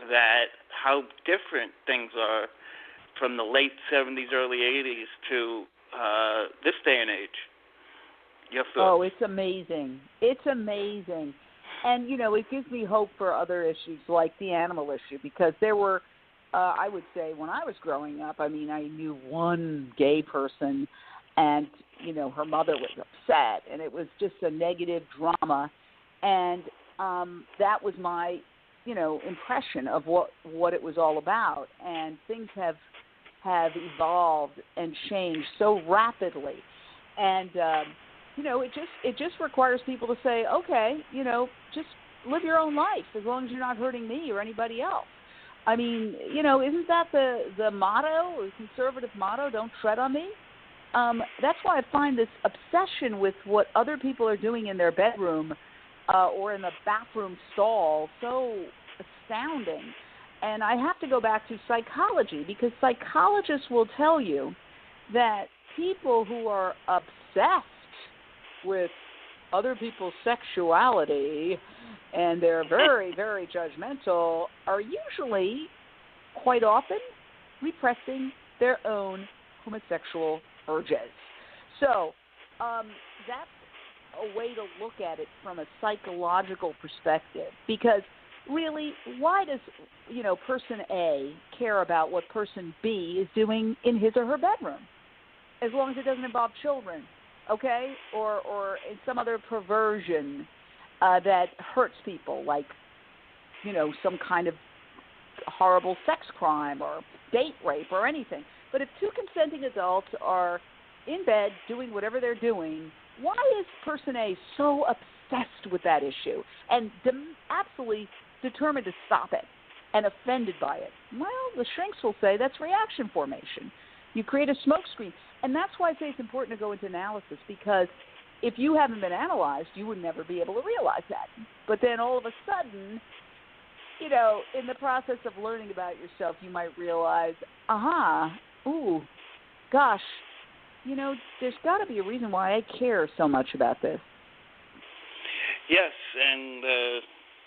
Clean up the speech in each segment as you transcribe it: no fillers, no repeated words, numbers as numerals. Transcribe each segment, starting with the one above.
that how different things are from the late 70s, early 80s to this day and age. Your thoughts? Oh, it's amazing. It's amazing. And, it gives me hope for other issues like the animal issue, because there were, I would say, when I was growing up, I knew one gay person, and, her mother was upset, and it was just a negative drama. And that was my, impression of what it was all about. And things have evolved and changed so rapidly. And, it just requires people to say, okay, just live your own life as long as you're not hurting me or anybody else. Isn't that the motto, or conservative motto, don't tread on me? That's why I find this obsession with what other people are doing in their bedroom or in the bathroom stall so astounding. And I have to go back to psychology, because psychologists will tell you that people who are obsessed with other people's sexuality and they're very, very judgmental are usually, quite often, repressing their own homosexual urges. So that's a way to look at it from a psychological perspective, because really, why does person A care about what person B is doing in his or her bedroom, as long as it doesn't involve children, okay, or in some other perversion that hurts people, like some kind of horrible sex crime or date rape or anything. But if two consenting adults are in bed doing whatever they're doing, why is person A so obsessed with that issue and absolutely determined to stop it and offended by it? Well, the shrinks will say that's reaction formation. You create a smoke screen. And that's why I say it's important to go into analysis, because if you haven't been analyzed, you would never be able to realize that. But then all of a sudden, in the process of learning about yourself, you might realize, gosh, there's got to be a reason why I care so much about this. Yes, and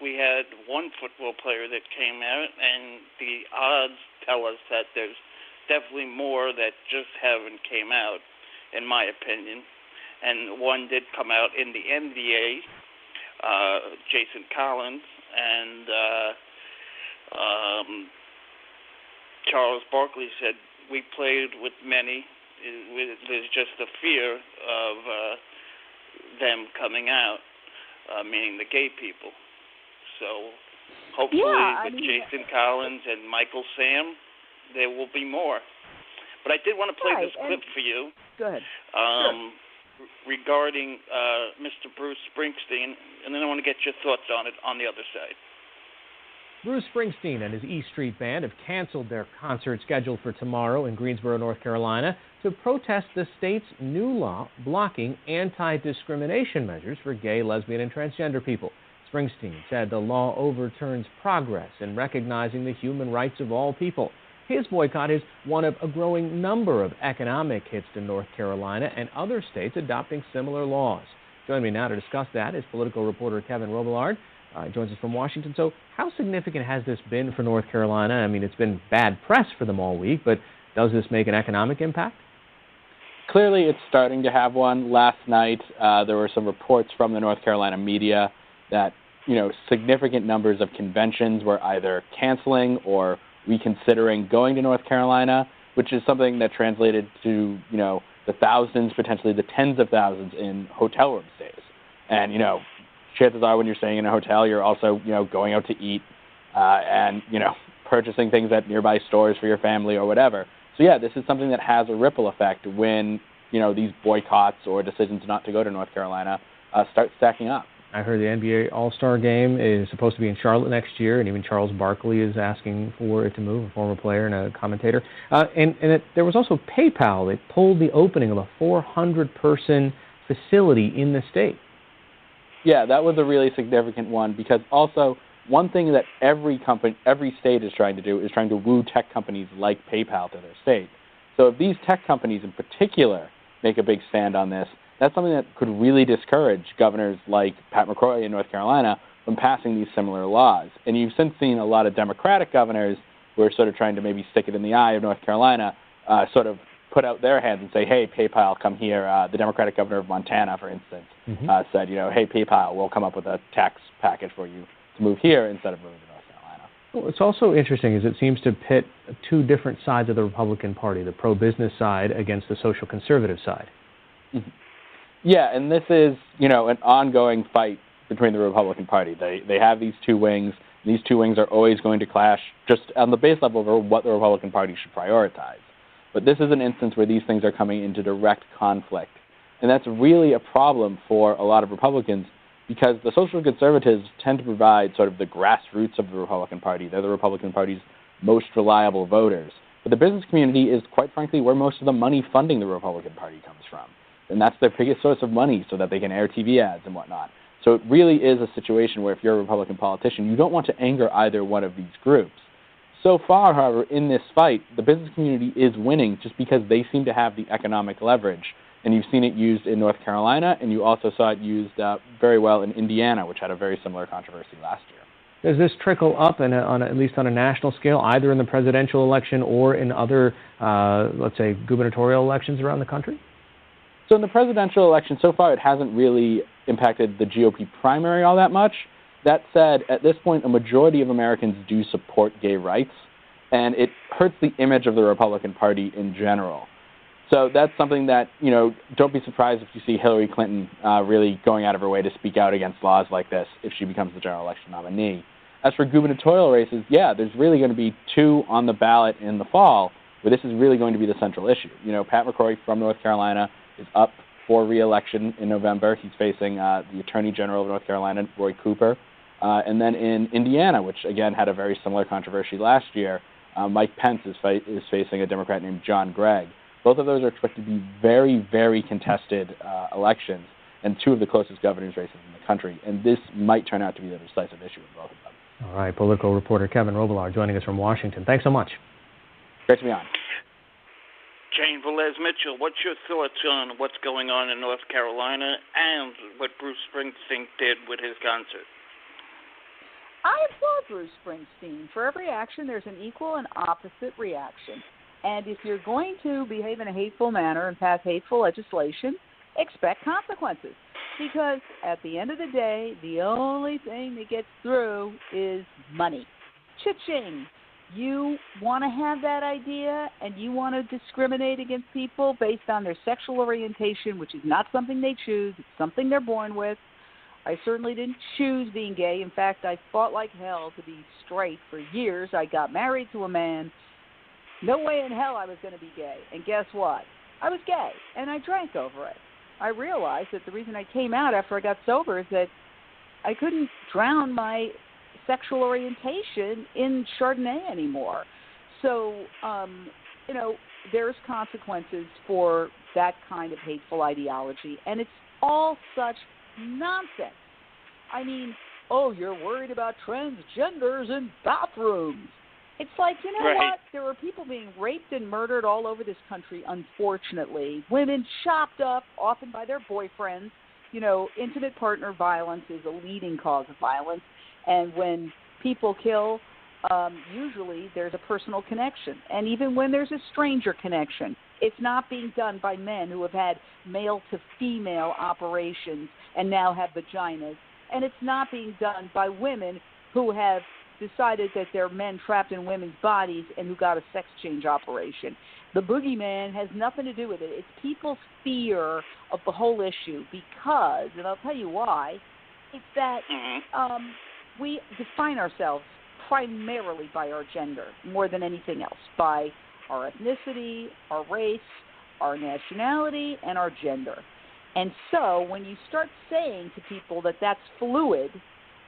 we had one football player that came out, and the odds tell us that there's definitely more that just haven't came out, in my opinion. And one did come out in the NBA, Jason Collins, and Charles Barkley said, we played with many. There's just a fear of them coming out, meaning the gay people. So hopefully Jason Collins and Michael Sam, there will be more. But I did want to play this clip for you. Go ahead. Regarding Mr. Bruce Springsteen, and then I want to get your thoughts on it on the other side. Bruce Springsteen and his E Street Band have canceled their concert scheduled for tomorrow in Greensboro, North Carolina, to protest the state's new law blocking anti-discrimination measures for gay, lesbian, and transgender people. Springsteen said the law overturns progress in recognizing the human rights of all people. His boycott is one of a growing number of economic hits to North Carolina and other states adopting similar laws. Joining me now to discuss that is political reporter Kevin Robillard. Joins us from Washington. So how significant has this been for North Carolina? I mean, it's been bad press for them all week, but does this make an economic impact? Clearly, it's starting to have one. Last night, there were some reports from the North Carolina media that, significant numbers of conventions were either canceling or reconsidering going to North Carolina, which is something that translated to, the thousands, potentially the tens of thousands in hotel room stays. And, chances are when you're staying in a hotel, you're also, going out to eat and, purchasing things at nearby stores for your family or whatever. So, yeah, this is something that has a ripple effect when, these boycotts or decisions not to go to North Carolina start stacking up. I heard the NBA All-Star Game is supposed to be in Charlotte next year, and even Charles Barkley is asking for it to move, a former player and a commentator. There was also PayPal that pulled the opening of a 400-person facility in the state. Yeah, that was a really significant one, because also one thing that every state is trying to do is trying to woo tech companies like PayPal to their state. So if these tech companies in particular make a big stand on this, that's something that could really discourage governors like Pat McCrory in North Carolina, from passing these similar laws. And you've since seen a lot of Democratic governors who are sort of trying to maybe stick it in the eye of North Carolina, sort of put out their hands and say, hey, PayPal, come here. The Democratic governor of Montana, for instance, said, hey, PayPal, we'll come up with a tax package for you to move here instead of moving to North Carolina. Well, what's also interesting is it seems to pit two different sides of the Republican Party, the pro-business side against the social conservative side. Yeah, and this is, an ongoing fight between the Republican Party. They have these two wings. And these two wings are always going to clash just on the base level over what the Republican Party should prioritize. But this is an instance where these things are coming into direct conflict. And that's really a problem for a lot of Republicans because the social conservatives tend to provide sort of the grassroots of the Republican Party. They're the Republican Party's most reliable voters. But the business community is, quite frankly, where most of the money funding the Republican Party comes from. And that's their biggest source of money so that they can air TV ads and whatnot. So it really is a situation where if you're a Republican politician, you don't want to anger either one of these groups. So far, however, in this fight, the business community is winning just because they seem to have the economic leverage. And you've seen it used in North Carolina, and you also saw it used very well in Indiana, which had a very similar controversy last year. Does this trickle up, at least on a national scale, either in the presidential election or in other, let's say, gubernatorial elections around the country? So in the presidential election, so far it hasn't really impacted the GOP primary all that much. That said, at this point, a majority of Americans do support gay rights, and it hurts the image of the Republican Party in general. So that's something that, don't be surprised if you see Hillary Clinton really going out of her way to speak out against laws like this if she becomes the general election nominee. As for gubernatorial races, there's really going to be two on the ballot in the fall, where this is really going to be the central issue. Pat McCrory from North Carolina is up for re-election in November. He's facing the Attorney General of North Carolina, Roy Cooper. And then in Indiana, which again had a very similar controversy last year, Mike Pence is facing a Democrat named John Gregg. Both of those are expected to be very, very contested elections and two of the closest governor's races in the country. And this might turn out to be the decisive issue in both of them. All right, political reporter Kevin Robillard joining us from Washington. Thanks so much. Great to be on. Jane Velez Mitchell, what's your thoughts on what's going on in North Carolina and what Bruce Springsteen did with his concert? I applaud Bruce Springsteen. For every action, there's an equal and opposite reaction. And if you're going to behave in a hateful manner and pass hateful legislation, expect consequences. Because at the end of the day, the only thing that gets through is money. Cha-ching. You want to have that idea and you want to discriminate against people based on their sexual orientation, which is not something they choose. It's something they're born with. I certainly didn't choose being gay. In fact, I fought like hell to be straight for years. I got married to a man. No way in hell I was going to be gay. And guess what? I was gay, and I drank over it. I realized that the reason I came out after I got sober is that I couldn't drown my sexual orientation in Chardonnay anymore. So, there's consequences for that kind of hateful ideology, and it's all such nonsense. I mean, you're worried about transgenders in bathrooms. It's like, what? There are people being raped and murdered all over this country, unfortunately. Women chopped up, often by their boyfriends. Intimate partner violence is a leading cause of violence. And when people kill, usually there's a personal connection. And even when there's a stranger connection, it's not being done by men who have had male-to-female operations and now have vaginas. And it's not being done by women who have decided that they're men trapped in women's bodies and who got a sex change operation. The boogeyman has nothing to do with it. It's people's fear of the whole issue because, and I'll tell you why, it's that we define ourselves primarily by our gender more than anything else, by our ethnicity, our race, our nationality, and our gender. And so when you start saying to people that that's fluid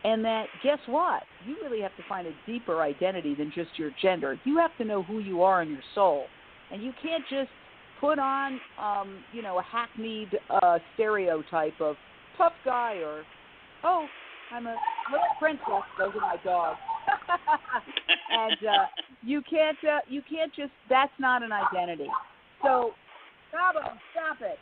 and that, guess what, you really have to find a deeper identity than just your gender. You have to know who you are in your soul. And you can't just put on, a hackneyed stereotype of tough guy or, I'm a little princess. Those are my dogs. And you can't just. That's not an identity. So stop it.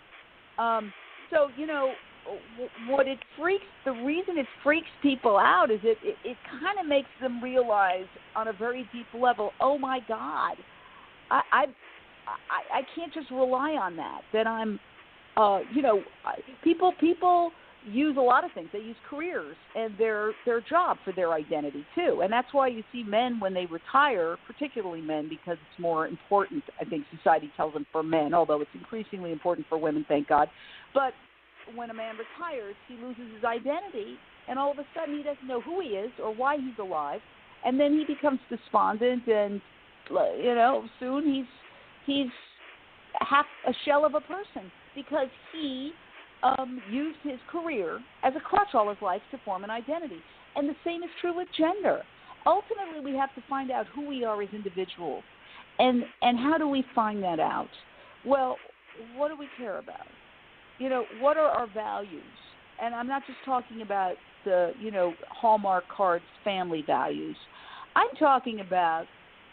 the reason it freaks people out is it kind of makes them realize on a very deep level, oh my God, I can't just rely on that. That I'm, people use a lot of things. They use careers and their job for their identity too, and that's why you see men when they retire, particularly men, because it's more important. I think society tells them for men, although it's increasingly important for women, thank God. But when a man retires, he loses his identity, and all of a sudden he doesn't know who he is or why he's alive, and then he becomes despondent, and soon he's half a shell of a person because he used his career as a crutch all his life to form an identity. And the same is true with gender. Ultimately, we have to find out who we are as individuals. And how do we find that out? Well, what do we care about? What are our values? And I'm not just talking about the, Hallmark cards family values. I'm talking about,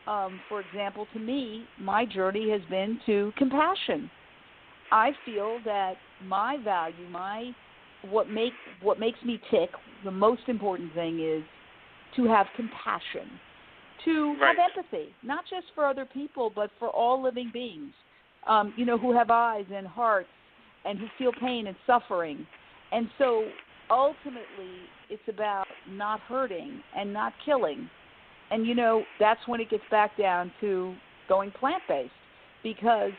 for example, to me, my journey has been to compassion. I feel that my value, what makes me tick, the most important thing is to have compassion, to have empathy, not just for other people, but for all living beings, who have eyes and hearts and who feel pain and suffering. And so ultimately it's about not hurting and not killing. And, that's when it gets back down to going plant-based, because